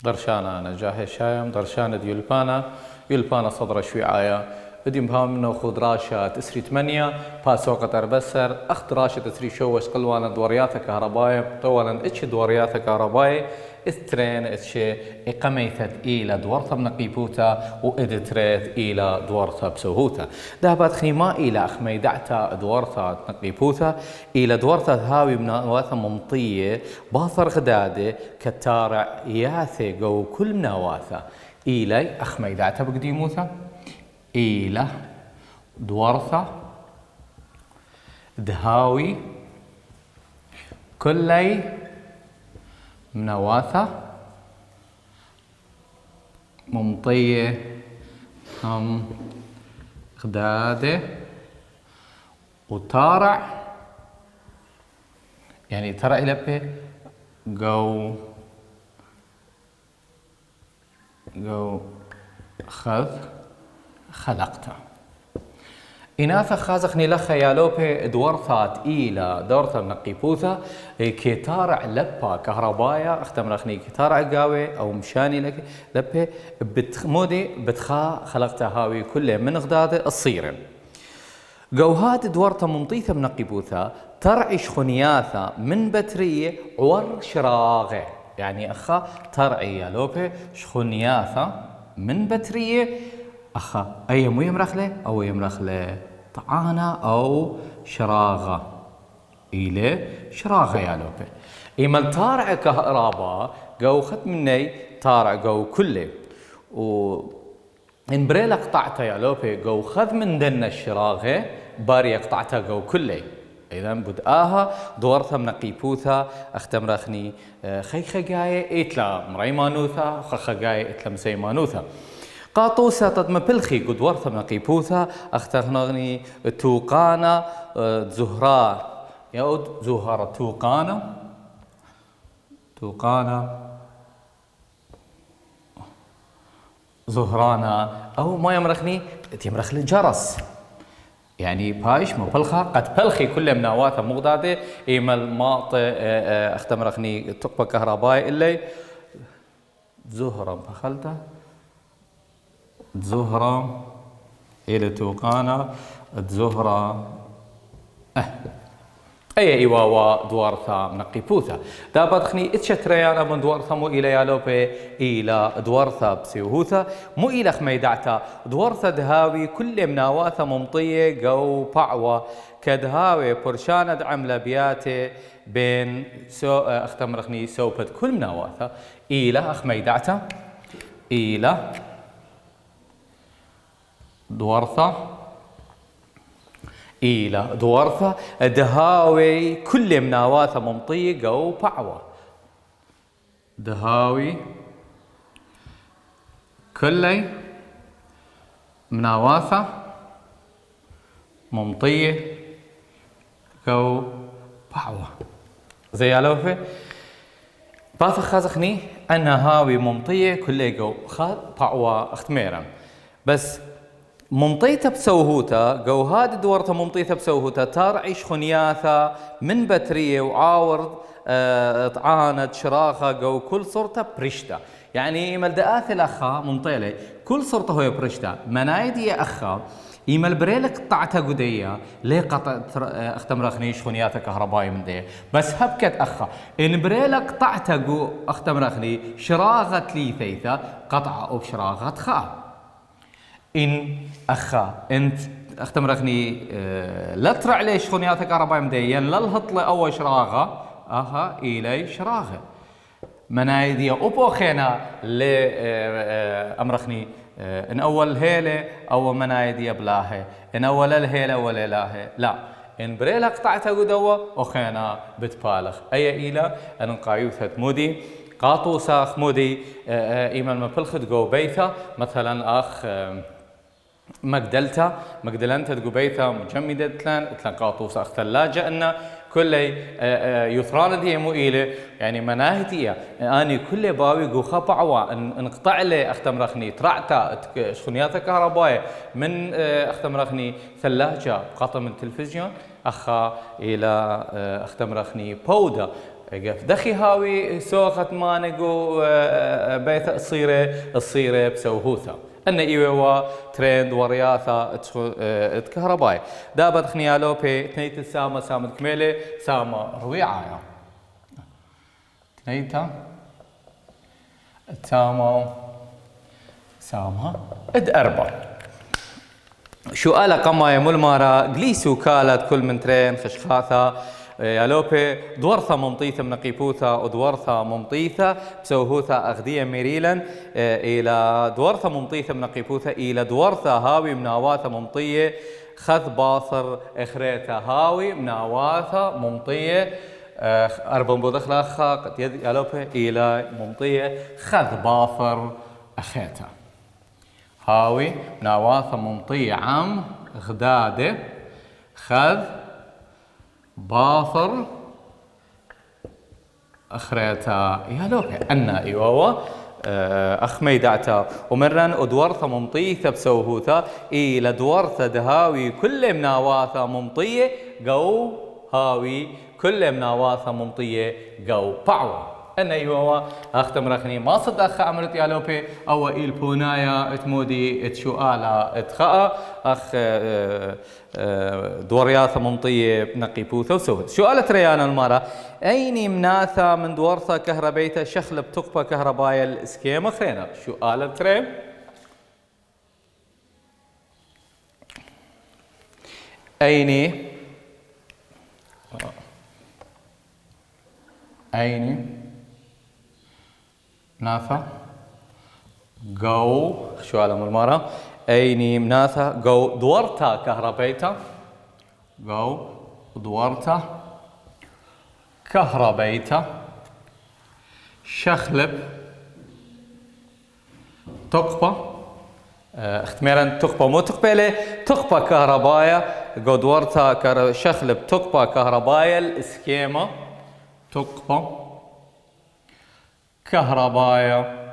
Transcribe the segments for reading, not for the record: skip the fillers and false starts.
درشانا نجاه الشايم درشانا يلبانا صدر شويعايا اديم بهامنا خضراشة تسري 8 باسوقة أربسر أخت راشة تسري شوش قلوانا دورياتا كهرباية طوالا اتش دورياتا كهرباية استرين اتش إقاميثت إلى دورتا بنقيبوتا وإدتريت إلى دورتا بسوهوتا دهبات خيما إلى أخميدعتا دورتا نقيبوتا إلى دورتا هاوي مناواتا ممطية باثر غدادة كتارع ياثي قو كل مناواتا إلى أخميدعتا بقديموتا إلى دورثة دهاوي كلي منواثة ممطية هم غدادة وتارع يعني ترى إلى بي جو خذ خلقته إناثا خازخني لخا يالوبي دورثات إلى دورثا منقيبوثا كيتارع لبا كهربايا اختمرخني كيتارع قاوي أو مشاني لك لبي بتخمودي بتخا خلقتها هاوي كله من غداده الصيرن قوهات دورثا ممطيثة منقيبوثا ترعش خنياثا من بترية عور شراغه يعني أخا ترعي يالوبي شخنياثا من بترية أخا أي مو يمرخله أو يمرخله طعانة أو شراغة إلى شراغة يا لوبي إيمال تارع كهرباء جو خد مني تارع جو كله إن بريلا قطعته يا لوبي جو خذ من دنا الشراغة باري قطعته جو كله إذا بدآها دورتها منقيبوثا أختمرخني خيخة جاية إتلا مريمانوثا خخة جاية إتلا مسيمانوثا قاطوسة تدم بلخي قد ورثة منقيبوثا أختغنغني توقانا زهراء يعود زهرة توقانا زهرانا أو ما يمرخني يمرخ الجرس يعني بايش مو بلخة قد بلخي كل مناواته مغدادة إيمال ماط أختمرخني تقبى كهرباء إلي زهرة بخلته زهرة إلى توقانا زهرة أي إيواوا دوارثا منقيبوثا دابتخني اتشتريانا من دوارثا مو إلى يالوبي إلى دوارثا بسيوهوثا مو إلى خميدعتا دوارثا دهاوي كل مناواثا ممطية قو بعوة كدهاوي برشانة عملة بياتي بين اختمرخني سوبت كل مناواثا إلى أخميدعتا إلى دورثة إلى دورثة دهاوي كل مناواثة ممطية قو بعوة دهاوي كل مناواثة ممطية قو بعوة زي علوفة باث خازخني أنا هاوي ممطية كل قو خاذ بعوة اختميرا بس ممطيته بسوهوتا قو هاد دورته ممطيته بسوهوتا ترعيش خنياثا من بترية وعاورد طعانة شراخة قو كل صورته برشتا يعني ملدآث الأخا ممطيلي كل صورته هو برشتا منايدي يا أخا إيمال بريلك قطعتها قدية ليه قطع اختمرخنيش خنياثا كهربائي من دي بس هبكت أخا إن بريلك قطعتها قو اختمرخني شراغة لي ثيثة قطعة أو بشراغة خا إن أخا أنت اختمرخني لا ترع ليش خنياثك كهرباء مدين لا الهطلة أول شراغة أها إلي شراغة منايدية أبو خينا لأمرخني إن أول هيلة أو منايدية بلاهي إن أول الهيلة ولا لاهي لا إن بريلا قطعتها قدوة أخينا بتبالغ أي إلى أن قايوثة مودي قاطوسة خمودي إيمان مبلخد جو بيثا مثلا أخ مقدلنتا تقبيثا مجمدة تلان قاطوس أخ ثلاجة أن كل يثران دي مو إلى يعني مناهتية أني كل باوي جو خبعوا انقطع لي أختمرخني ترعتا شخنيات كهربائية من أختمرخني ثلاجة قطع من التلفزيون أخا إلى أختمرخني بودا قف دخي هاوي سوخت مانقو بيت الصيرة بسوهوثا أن إيوه ترند ورياثة كهرباء دابت خنيالو بي تنيت السامة سامة كميلة سامة رويعة تنيتا سامة اد أربع شو قال قما يمول مارا جليسو كالت كل من ترين خشخاثة يالوبي دورثة ممطيثة من قيبوثة ودورثة ممطيثة بسوهوثة أغدية ميريلا إلى دورثة ممطيثة من قيبوثة إلى دورثة هاوي مناواثة ممطية خذ باصر إخريتها هاوي مناواثة ممطية أربن بودخلا خاق يالوبي إلى ممطية خذ باصر أخيتها هاوي مناواثة ممطية عم غدادة خذ باصر أخريتا يالوبي أنا إيوه أخمي دعتا ومرن أدورثة ممطيثة بسوهوثة إلى دورثة دهاوي كل مناواثة ممطية قو هاوي كل مناواثة ممطية قو بعوة أنا إيوه أختم رخني ما صد أخ عملت يالوبي أو إيل بونايا تمودي تشوآلا اتخاء أخ دورياثة ممطية بنقي بوثة وسوهد شو قالت ريانا المرة أيني مناثة من دورثة كهربيتة شخل بتقبة كهربايا الاسكيمة خرينا شو قالت ريم أيني مناثة جو شو قالت المرة أيني مناثة جو دورتا كهربيتا جو دورتا كهربيتا شخلب تقبة اختميرا تقبة مو تقبلة تقبة كهربايا جو دورتا شخلب تقبة كهربايا الاسكيمة تقبة كهربايا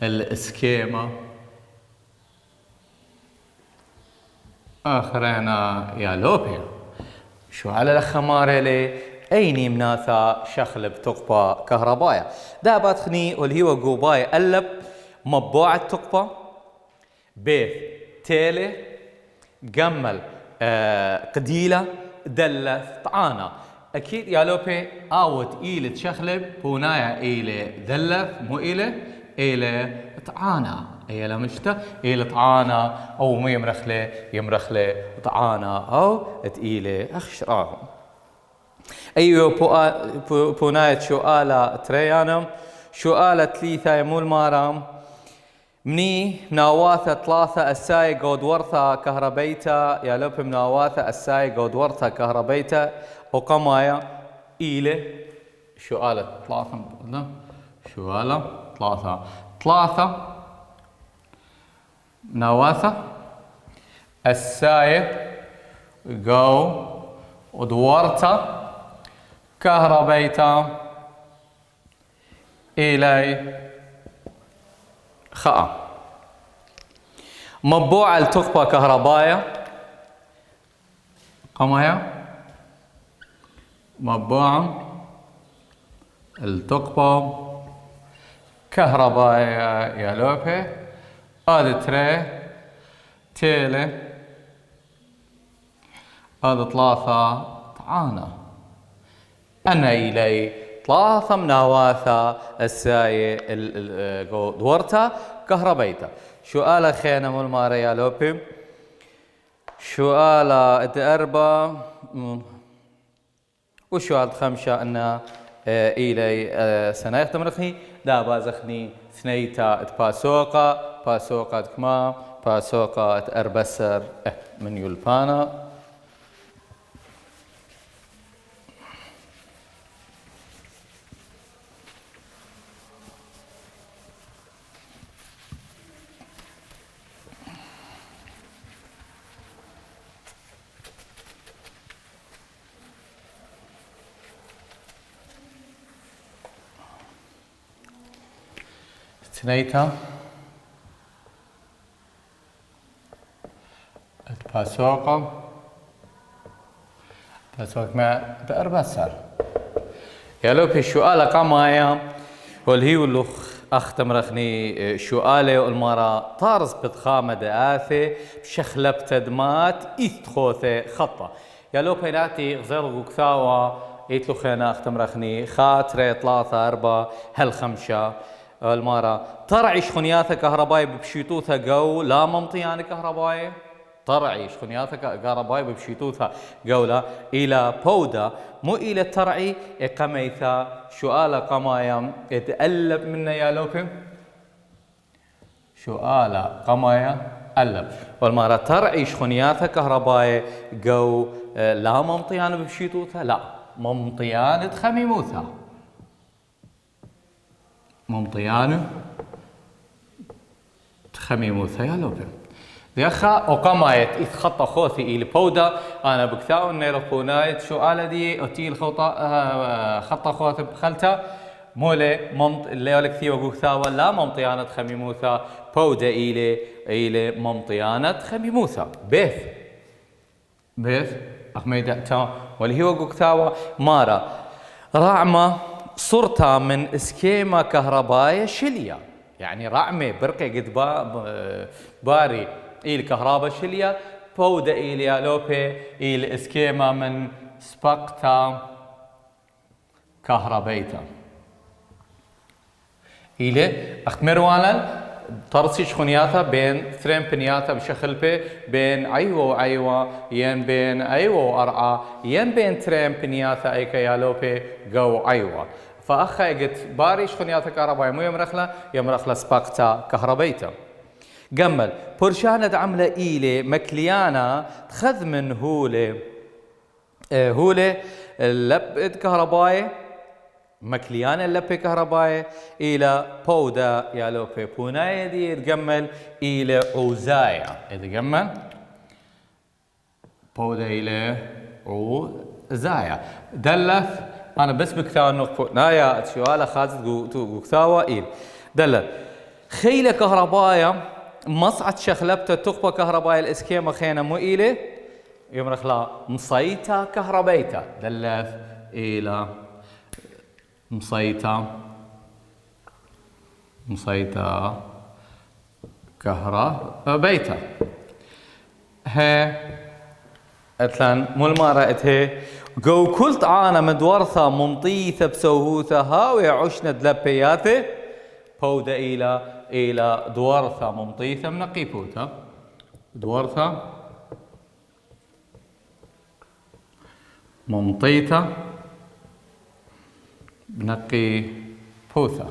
الاسكيمة آخرنا يا لوبيا شو على الخمارة لي أيني مناثا شخلب تقبة كهربايا دابات خني واللي هو قوباي قلب مبوعة تقبة بيث تيلي قمل قديلة دلة طعانة أكيد يا لوبي آوت إيلة شخلب بونايا إيلة دلة مو إيلة طعانة إيلة مشتا إيلة طعانة أو مو يمرخلة طعانة أو تقيلة أخشراهم أيوة بونايت شو آلة تريانم شو آلة تليثة يمول مارام مني مناواثة ثلاثة الساي قود ورثة كهربيتا يا لوبي مناواثة الساي قود ورثة كهربيتا وقمايا إيلة شو آلة ثلاثة شو آلة ثلاثة مناواثة الساي قو ودورتا كهربيتا إلي خاء مبوع التقبة كهربايا قمايا مبوع التقبة كهربايا يا لوبي هذا تري تيلي هذا ثلاثة طعانة أنا إلي ثلاثة مناواثة الساي دورتا كهربيتا شو آلا خينا مول مارا يا لوبي شو آلا اتأربا وشو آلا خمشة أنا إلي سنة يختمرخني دابا زخني ثنيتا باسوقة كما باسوقة اتأربسر من يلبانا ثنيتا باسوقة ما تأربسر يالو في الشؤالة قمايا والهي واللخ أختم رخني شؤالة والمرة طارز بتخامة دآثة بشخلب تدمات إثخوثة خطة يالو بيناتي غزير وكثاوة يتلو خينا أختم رخني خاطرة 3 4 هالخمشة المرة طرعي شخنياثة كهربائي بشيتوثة جو لا ممطيان كهربائي طرعي شخنياثة كهربائي بشيتوثة جولة إلى بودا مو إلى ترعي قميثا شؤال قمايا يتألب منا يا لوكم شؤال قمايا ألب والمرة ترعي شخنياثة كهربائي جو لا ممطيان بشيتوثة لا ممطيان تخميموثة ممطيان تخميموثة يا لوكم ديخا وقمايت إتخطى خوثي إلى بودا أنا بكثاو نيرفونايت شو آلة دي أتيل خطى خوثي بخلتا مولي اللي ولك ثيوة بكثاوة لا ممطيانة خميموثا بودا إلى ممطيانة خميموثا بيث أخميدأتا واللي هو بكثاوة مارا رعمة صرتا من اسكيما كهربائية شليا يعني رعمة برقة قد باري إلى كهرباء شليا بودا إلى لوبي إلى اسكيما من سبقتا كهربيتا إلى أختمروانا ترسيش خنياتا بين ثرين بنياتا بشخل بي بين أيوة وأيوة ين بين أيوة وأرعى ين بين ثرين بنياتا أيكا يالوبي جو أيوة فأخا قلت باريش خنياتا كهربائي مو يمرخلا سباقتا كهربيتا قمل برشانة عملة إيلي مكليانا تخذ من هولي اللب كهربائي مكليانا اللب كهربائي إلى بودا يالو في بوناية دي يتقمل إلى عوزايا يتقمل بودا إلى عوزايا دلث أنا بس بكثاوة نقفو نايا تشوالا خازت قوكثاوة إيل دلث خيلة كهربايا مصعد شخلبته تقبى كهربايا الاسكيما خينا مو إيلي يمرخلا مصيتا كهربيتا دلث إلى مصيتا كهربيتا هي اتلان مو المارة اتهي جو كلت عانا مدورثة ممطيثة بسوهوثة هاوي عشنا دلبياته بودا إلى دورثة ممطيثة من قيفوثة دورثة ممطيثة بنقي بوثة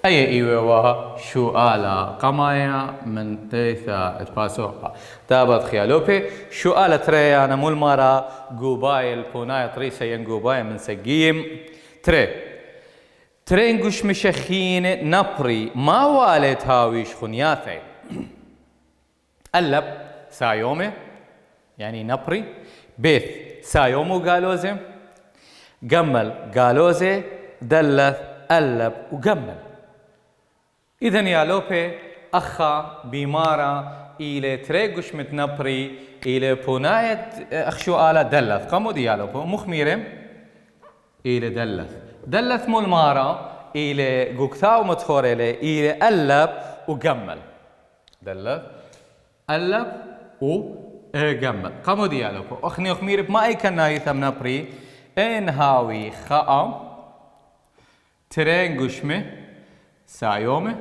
أي إيوة شو آلة قمايا من تيثا اتباسوها تابت خيالوبي شو آلة تريانا مو المارا قوباي البونايا طريسة ين قوباي من سقيم ترينقش مشخين نبري ما والت هاويش خنياثي ألب سايومي يعني نبري بيث سايومو قالوزي قمل قالوزي دلث ألب وقمل إذن يا لوبي أخا بيمارا إلى تريقش متنبري إلى بوناية أخشو آلة دلث قمو دي يا لوبي مخميرم إلى دلث مو المارا إلى قوكثاو متخور إلى ألب وقمل دلث ألب وقمل قمو دي يا لوبي أخني أخمير بما أي كان نايثم نبري إن هاوي خاء ترين قشمه سايومه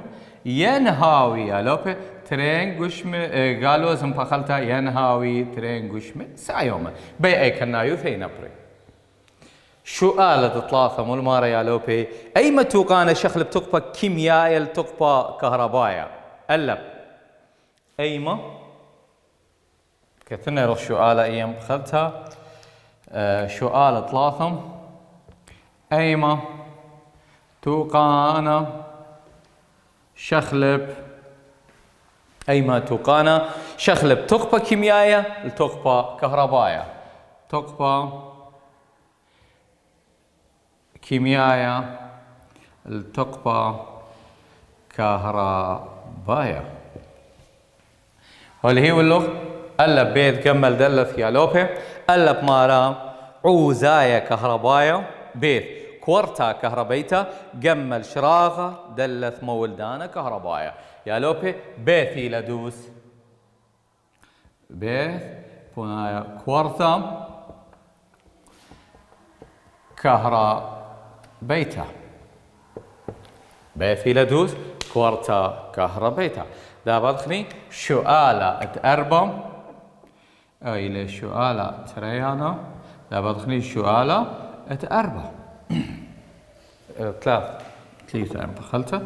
ينهاوي يا لوبي ترين قشمه قالوا زم بخلتا ينهاوي ترين قشمه سايومه بي أي كنايو ثي نبري شو آلة 3 مو المارة يا لوبي أي متوقانا شخل بتقبى كيميائية لتقبى كهربايا ألب أيما كثرنا يروح شو آلة أيام بخلتها شو آلة 3 أيما توقانا شخلب أيما توقانا شخلب تقبى كيميائية لتقبى كهربايا تقبى كيميائية لتقبى كهربايا واللي هي واللغ ألب بيت كمل دلث يا لوبي ألب مارا عوزايا كهربايا بيت كورتا كهربيتا جمل شراغة دلث مولدانا كهربايا يا لوبي بيثي لدوس بيث بونايا كورتا كهربيتا بيثي لدوس كورتا كهربيتا دا بدخني شؤالة اتأربم إلى شؤالة تريانا دا بدخني شؤالة اتأربم ثلاثة أربعة خلطة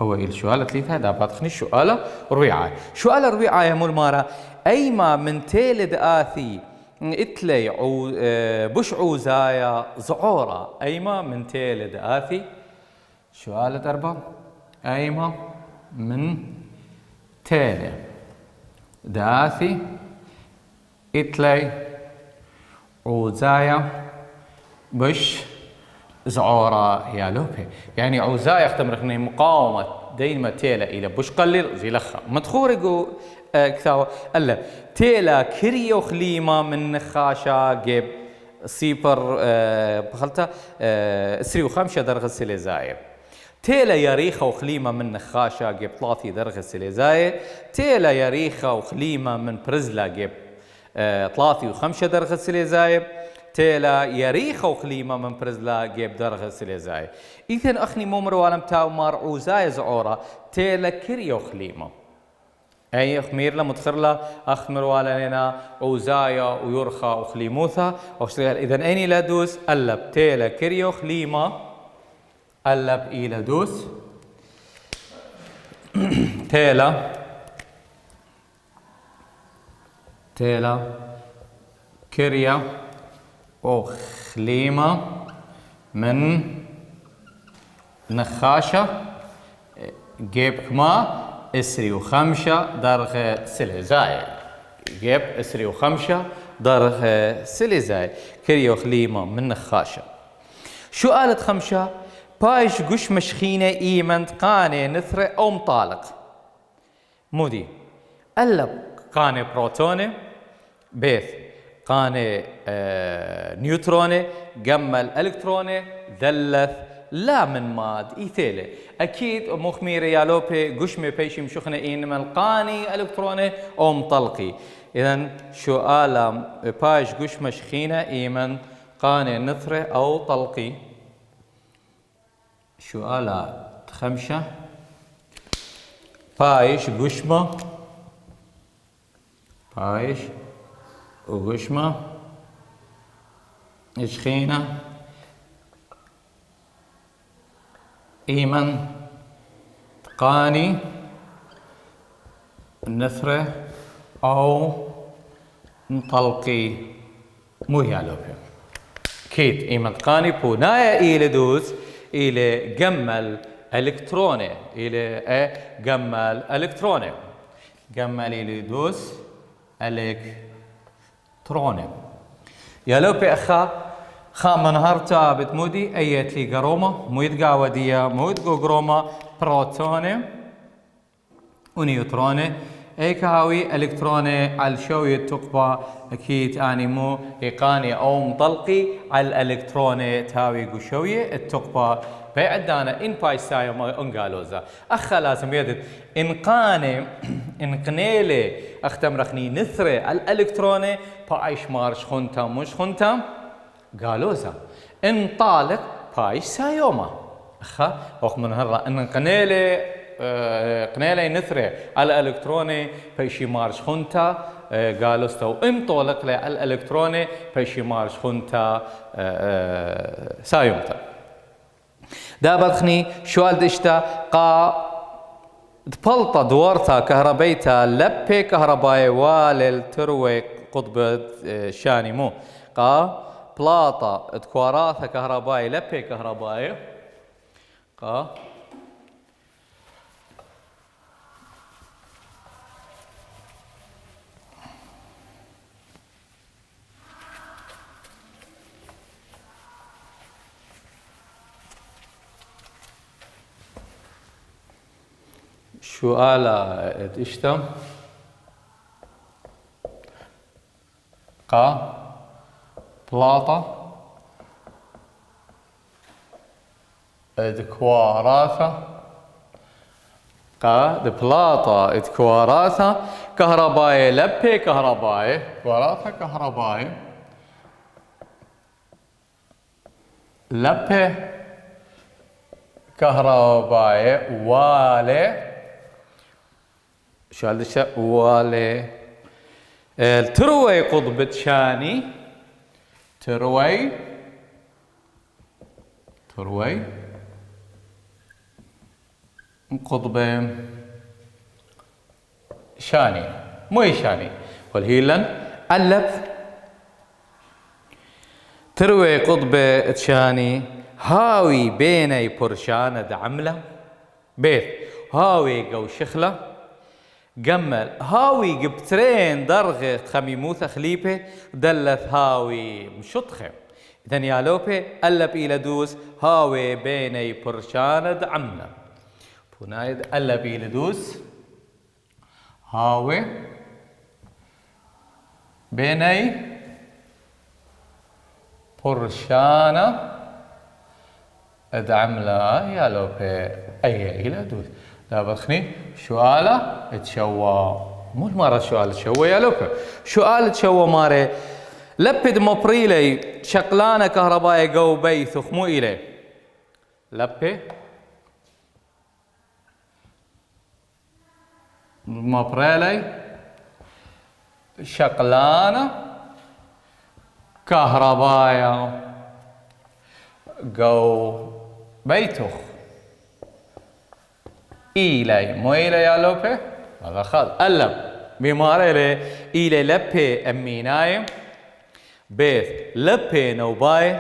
أو الشؤالة ثلاثة دا بدخني شؤالة ربيعة شؤالة ربيعة يا مول أيما من تيلد آثي إتلي بش عوزايا زعورة أيما من تيلد آثي شؤالة أربعة أيما من تيلي دآثي إتلي عوزايا بش زعورة يا لوبي يعني عوزايا اختمرخني مقاومة ديما تيلا إلى بش قليل زي لخا مدخورقو كثاوة ألا تيلا كريو خليمة من نخاشا جيب سيبر بخلطة اسري وخمسة درجة سليزاير تيلا يريخة وخليمة من نخاشا جيب 3 درجة سليزاير تيلا يريخة وخليمة من برزلا جيب 3 و5 درجة سليزاير تيلا يريخة وخليمة من برزلا جيب درجة سليزاير إذن أخني مومرو علم تاو مار عوزاي زعورة تيلا كريو خليمة أي خمير لا مدخر لا أخمر ولا لنا عوزايا ويرخى وخليموثا إذن أيني لا دوس ألب تيلا كريو خليمة ألب إلى دوس تيلا كريا وخليمة من نخاشة جيب كما اسري وخمسة درجة سليزايل جيب اسري وخمسة درجة سليزايل كريا وخليمة من نخاشة شو قالت 5 بايش قش مشخينة إيمنت قاني نثرة أو مطالق مودي قلب قاني بروتوني بيث قاني نيوتروني جمل الكتروني ذلث لا من ماد ايثيله اكيد مخميري يا لوبي قشمي بيشي مشخنه ان من قاني الكتروني او مطلقي اذا شو آلام بايش قش مشخينه ايمن قاني نثره او طلقي شو آلا 5 بايش قشمه بايش وقشمة إشخينة إيمن قاني النثرة أو مطلقي مو هي لوبيا كيت إيمن قاني بونايا إلى دوز إلى جمل إلكتروني إلى جمل إلكتروني جمل إلى دوز إلكتروني يا لوبي أخا خام نهارتا بتمودي أيت لي جروما مويد قاودية مويد جروما بروتوني ونيوتروني أي كهاوي إلكتروني على شوية تقبى أكيد أني مو إيقاني أو مطلقي على الإلكتروني تاوي قشوية التقبى بيعدانا إن بايسايا ما أنقالوزا أخا لازم يدد إنقاني إنقنيلي أختم رخني نثري على الإلكتروني بايش مارش خنتا مش خنتا قالوزا انطالق بايش سايوما أخا وقت من هرا إن قنيلي نثري على الإلكتروني بايشي مارش خنتا قالوستو انطالق لي على الإلكتروني بايشي مارش خنتا سايومتا دا بدخني شوال دشتا قا تبلطة دورتا كهربيتا لبي كهرباي والل تروي قطب شاني مو قا بلاطة تكواراثا كهرباي لبي كهرباي قا شو آلا اشتم قا بلاطة ادكواراثا بلاطة ادكواراثا كهربائي لبي كهربائي كواراثا كهربائي لبي كهربائي والي شو هذا والي التروي قطب شاني تروي قطب شاني مو شاني والهيلن ألف تروي قطب شاني هاوي بيني برشانة عملة بيت هاوي قو شخلة جمل هاوي قبترين درغة خميموثة خليبة دلت هاوي مشطخة إذن يا لوبي ألب إلى دوس هاوي بيني برشانة عملة بونايد ألب إلى دوس هاوي بيني برشانة عملة يا لوبي أي إلى دوس لا بخني شوالة تشوى مو المرة شوالة تشوى يا لوبي شوالة تشوى ماري لبد مبريلي شقلانة كهربائي قو بيثخ مو إلي لبي مبريلي شقلانة كهربائي قو بيثخ إلي مو إلي يا لوبي هذا خال ألم بماري إلي لبي أميناي بيث لبي نوباي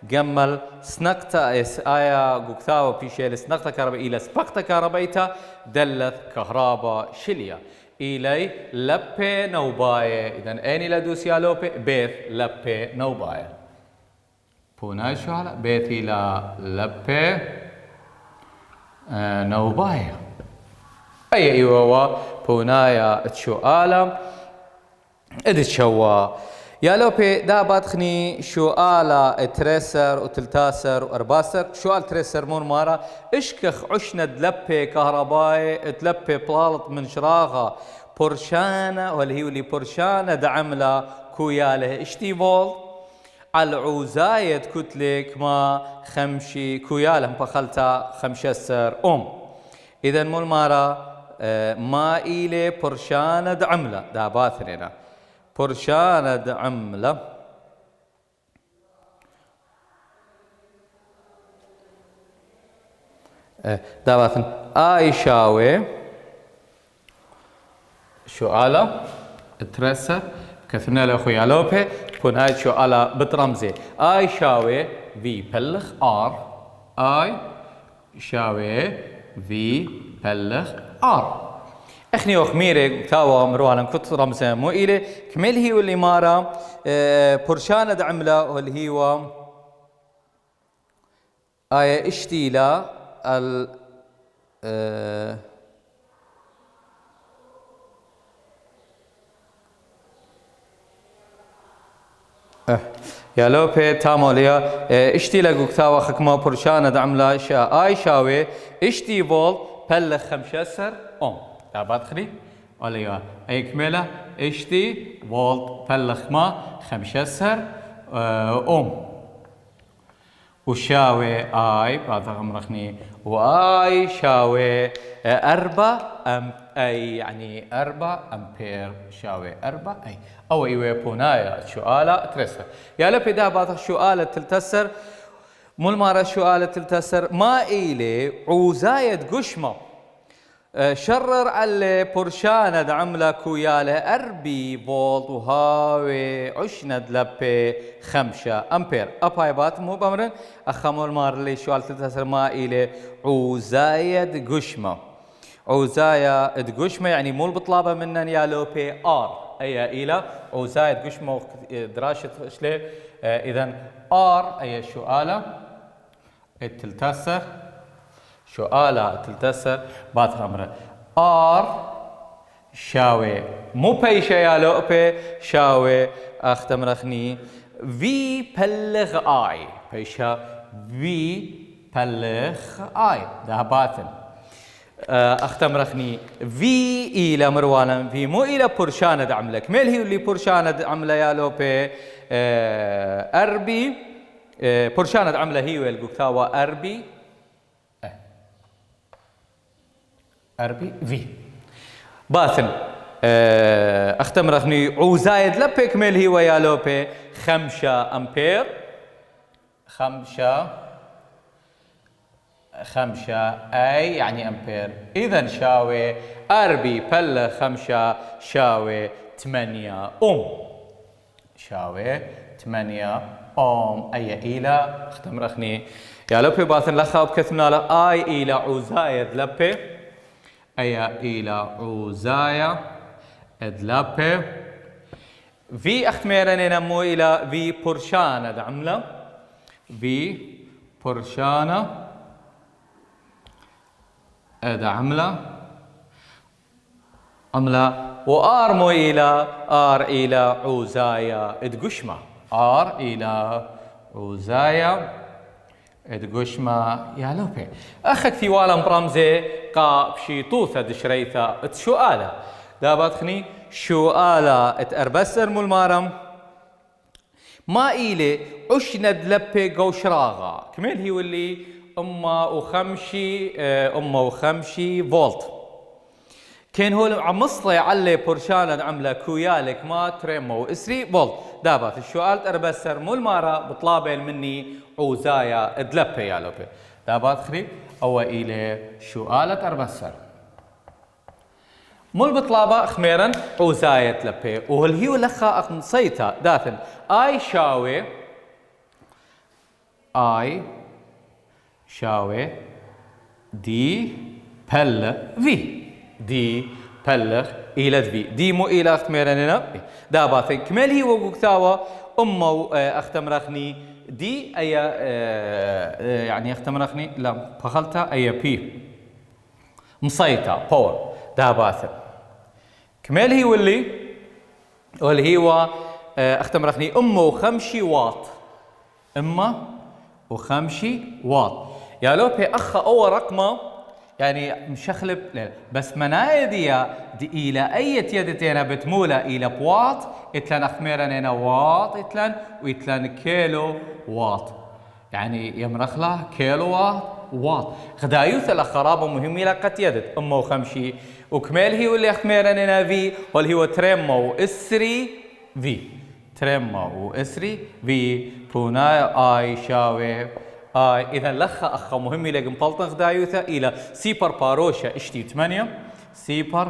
جمل سنقتا اس آيا قوكتاوا بيشيل سنقتا كهرباء إلى سبقتا كهربايتا دلت كهرباء شليا إلي لبي نوباي إذن أين لدوس يا لوبي بيث لبي نوباي بوناي شو هلا بيث إلى لبي نوباي أي إيوا بونايا تشوآلا إدتشوا يا لوبي دا بادخني شوآلا تريسر وتلتاسر وأرباسر شوال تريسر مون مارا اشكخ عشنا دلبي كهربائي تلبي بلالط من شراغة برشانة واللي هي اللي برشانة دعملة كوياله اشتي فولت على عوزاية كتلك ما خمشي كويالهم بخلتا خمشسر إذن مول مارا ما إلي برشانة عملة دا باثرنا برشانة عملة دا باثن آي شاوي شوالة ترسة كثرنا له خويا لوبي كون آي شوالة بترمزي آي شاوي في بلخ آر آي شاوي في بلغ آر اخني وخميري تاوا مروالن كنت رمزه مو إلي كمل هي واللي مارا برشانة عملة واللي هو آية اشتيلا ال يا لوبي تاموليا اشتيلا قوكتاوا خكما برشانة عملة شا آي شاوي اشتي فول بلغ 15 لا بدخلي ولا أي كملة اشتي فولت بلغ ما 15 وشاوي آي بعد غمرخني وآي شاوي 4 أي يعني 4 أمبير شاوي 4 أي أو إيوه بونايا شوالة ترسر يا لبي ده بعض شوالة تلتسر مول مارا شوالة تلتسر ما إيلي عوزاية قشمة شرر على برشانة عملة كوياله 4 فولت وهاوي عشند لبي 5 أمبير أبايبات مو بمرن أخمول مار اللي شوال تلتسر ما إلي عوزاية قشمة عوزاية قشمة يعني مو بطلابة منن يا لوبي آر أي إلى عوزاية قشمة دراشة شلي إذن آر أي شوالة التلتسر شوالة تلتسر بعد خمرة آر شاوي مو بيشة يا لوبي شاوي أختم رخني في بلغ آي بيشة في بلخ آي داباثن اختم رخني في إلى مروالا في مو إلى برشانة عملة كمل هي اللي برشانة عملة يا لوبي أربي برشانة عملة هي والقكتاوى أربي أربي في باثن اختم رخني عوزايد لبي كمل هي ويا لوبي 5 أمبير 5 أي يعني أمبير إذا شاوي أربي بل 5 شاوي 8 شاوي 8 أي إلى اختم رخني يا لبي باثن لخا بكثنا لا أي إلى عوزايد لبي أي إلى عوزايا لبي في اختميرا نمو إلى في برشانة دعملة في برشانة عملة وآر مو إلى آر إلى عوزايا إدقشمة آر إلى عوزايا إدقشمة يا لوبي أخك في والم برمزي قا بشي طوثة دشريثة اتشؤالة داباتخني شؤالة اتأربسر مو ما إلي عشند لبي قوشراغا كمل هي واللي أما وخمشي فولت كان هو عمصلي على برشانة عملة كويالك ما تريمو وإسري فولت دابات السؤال تربسر مو المارة بطلابل مني عوزايا ادلبي يا لوبي دابات خري أو إلى سؤال تربسر مو البطلابة خميرا عوزايا تلبي وهل هي لخا أقنصيتا داثن آي شاوي دي بل في دي بلغ إلى في دي مو إلى اختميرنا دابا كمل هي وقتاوى اختمرخني دي أي يعني اختمرخني لا بخلتها أي بي مصيتا باور دابا كمل هي واللي هو اختمرخني وخمشي واط وخمشي واط يا لوبي أخ أول رقمه يعني مشخلب بس منايديا دي إلى أي يدتين بتمولة إلى بواط إتلان أخميرا واط إتلان وإتلان كيلو واط يعني يمرخلا كيلو واط خدايوث الأخراب مهم إلى قد يدت وخمشي وكمال هي واللي أخميرا في واللي هو تريمو إسري في تريمو وإسري في بونا آي شاوي إذا لخ أخ مهم إلى قمطلطن خدايوثا إلى سيبر باروشا اشتي 8 سيبر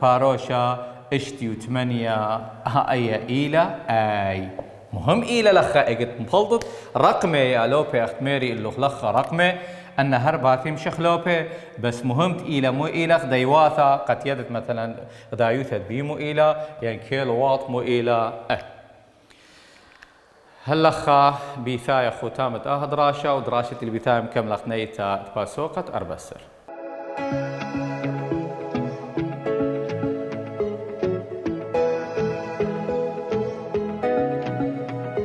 باروشا اشتي 8 أي إلى أي مهم إلى لخ إجت مفلطت رقمه يا لوبي أختميري اللي لخ رقمه أن هرباتي مشخلوبي بس مهمت إلى مو إلى خديواثا قد يدت مثلا خدايوثا بي مو إلى يعني كيلو واط مو إلى هلخا بيثايا ختامة دراشة ودراشة البيثايا مكملة خنيتا تباسوقت أربسر